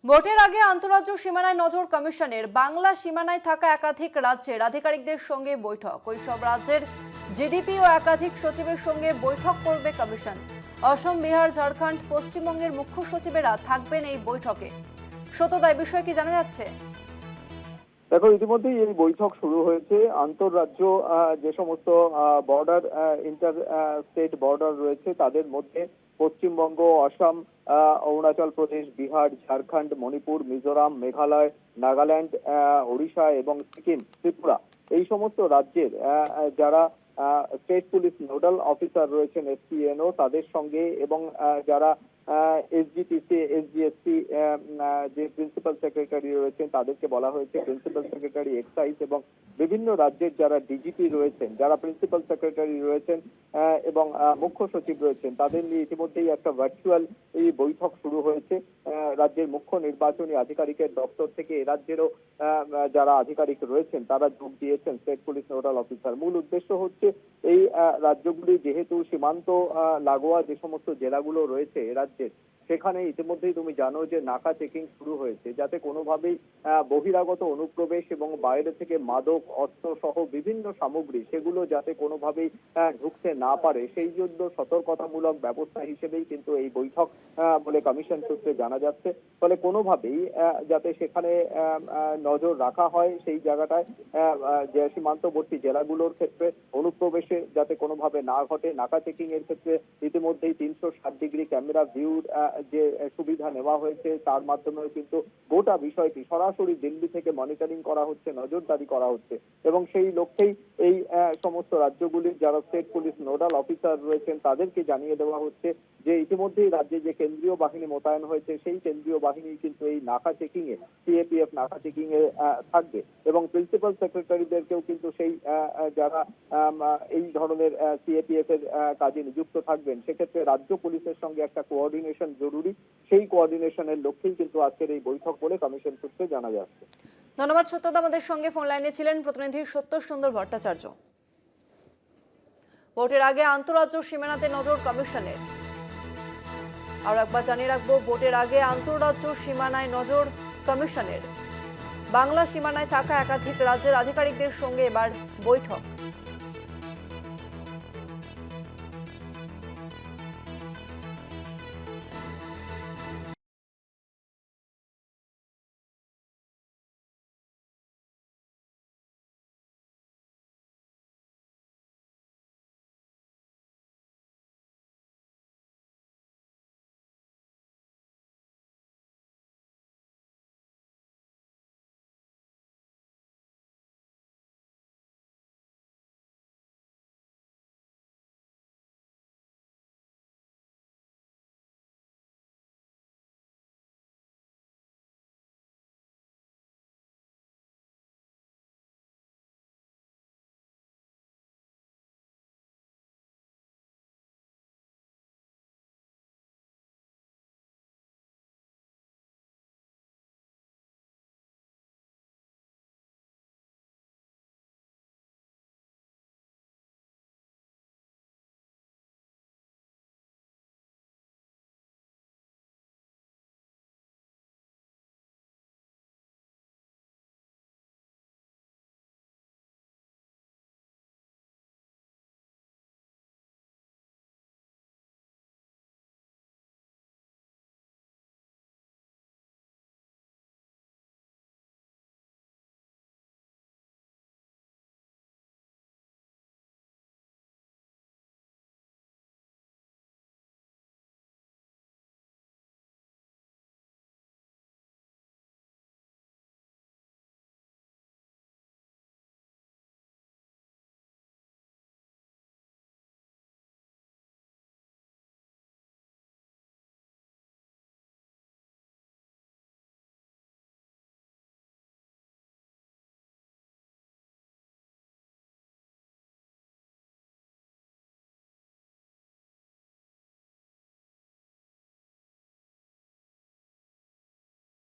ভোটের আগে আন্তঃরাজ্য সীমানায় নজর কমিশনের। বাংলা সীমানায় থাকা একাধিক রাজ্যের আধিকারিকদের সঙ্গে বৈঠক। ওই সব রাজ্যের জিডিপি ও একাধিক সচিবের সঙ্গে বৈঠক করবে কমিশন। অসম, বিহার, ঝাড়খণ্ড, পশ্চিমবঙ্গের মুখ্য সচিবেরা থাকবেন এই বৈঠকে। সত্যতা, এই বিষয়ে কি জানা যাচ্ছে? দেখো, ইতিমধ্যেই এই বৈঠক শুরু হয়েছে। আন্তঃরাজ্য যে সমস্ত বর্ডার, ইন্টার স্টেট বর্ডার রয়েছে তাদের মধ্যে পশ্চিমবঙ্গ, অসম, অরুণাচল প্রদেশ, বিহার, ঝাড়খণ্ড, মণিপুর, মিজোরাম, মেঘালয়, নাগাল্যান্ড, ওড়িশা এবং সিকিম, ত্রিপুরা, এই সমস্ত রাজ্যের যারা স্টেট পুলিশ নোডাল অফিসার রয়েছেন, এসপিএনও, তাদের সঙ্গে এবং যারা এসজিপিসি, এসজিএসসি যে প্রিন্সিপাল সেক্রেটারি রয়েছেন তাদেরকে বলা হয়েছে প্রিন্সিপাল সেক্রেটারি এক্সাইজ, এবং বিভিন্ন রাজ্যের যারা ডিজিপি রয়েছেন, যারা প্রিন্সিপাল সেক্রেটারি রয়েছেন এবং মুখ্য সচিব রয়েছেন, তাদের নিয়ে ইতিমধ্যেই একটা ভার্চুয়াল এই বৈঠক শুরু হয়েছে। রাজ্যের মুখ্য নির্বাচনী আধিকারিকের দপ্তর থেকে এ রাজ্যেরও যারা আধিকারিক রয়েছেন তারা যোগ দিয়েছেন, স্টেট পুলিশ নোডাল অফিসার। মূল উদ্দেশ্য হচ্ছে এই রাজ্যগুলি যেহেতু সীমান্ত লাগোয়া যে সমস্ত জেলাগুলো রয়েছে এ রাজ্যের, সেখানে ইতিমধ্যেই তুমি জানো যে নাকা চেকিং শুরু হয়েছে, যাতে কোনোভাবেই বহিরাগত অনুপ্রবেশ এবং বাইরে থেকে মাদক, অস্ত্র সহ বিভিন্ন সামগ্রী সেগুলো যাতে কোনোভাবেই ঢুকতে না পারে, সেই জন্য সতর্কতামূলক ব্যবস্থা হিসেবেই কিন্তু এই বৈঠক বলে কমিশন সূত্রে জানা যাচ্ছে। ফলে কোনোভাবেই যাতে সেখানে নজর রাখা হয়, সেই জায়গাটায় যে সীমান্তবর্তী জেলাগুলোর ক্ষেত্রে অনুপ্রবেশে যাতে কোনোভাবে না ঘটে। নাকা চেকিং এর ক্ষেত্রে ইতিমধ্যেই 360 ডিগ্রি ক্যামেরা ভিউর যে সুবিধা নেওয়া হয়েছে, তার মাধ্যমেও কিন্তু গোটা বিষয়টি সরাসরি দিল্লি থেকে মনিটরিং করা হচ্ছে, নজরদারি করা হচ্ছে, এবং সেই লক্ষ্যেই এই সমস্ত রাজ্যগুলির যারা স্টেট পুলিশ নোডাল অফিসার রয়েছেন তাদেরকে জানিয়ে দেওয়া হচ্ছে যে ইতিমধ্যেই রাজ্যে যে কেন্দ্রীয় বাহিনী মোতায়েন হয়েছে সেই কেন্দ্রীয় বাহিনী কিন্তু এই নাকা চেকিং এ, সিএপিএফ নাকা চেকিং এ থাকবে, এবং প্রিন্সিপাল সেক্রেটারিদেরকেও কিন্তু সেই যারা এই ধরনের সিএপিএফ এর কাজে নিযুক্ত থাকবেন, সেক্ষেত্রে রাজ্য পুলিশের সঙ্গে একটা কোঅর্ডিনেশন জরুরি। সেই কোঅর্ডিনেশনের লক্ষ্যেই কিন্তু আজকের এই বৈঠক বলে কমিশন সূত্রে জানা যাচ্ছে। ধন্যবাদ সত্যতা, আমাদের সঙ্গে ফোন লাইনে ছিলেন প্রতিনিধি সত্য সুন্দর ভট্টাচার্য। ভোটের আগে আন্তঃরাজ্য সীমানাতে নজর কমিশনের। আর একবার জানিয়ে রাখবো, ভোটের আগে আন্তঃরাজ্য সীমানায় নজর কমিশনের। বাংলা সীমানায় থাকা একাধিক রাজ্যের আধিকারিকদের সঙ্গে এবার বৈঠক।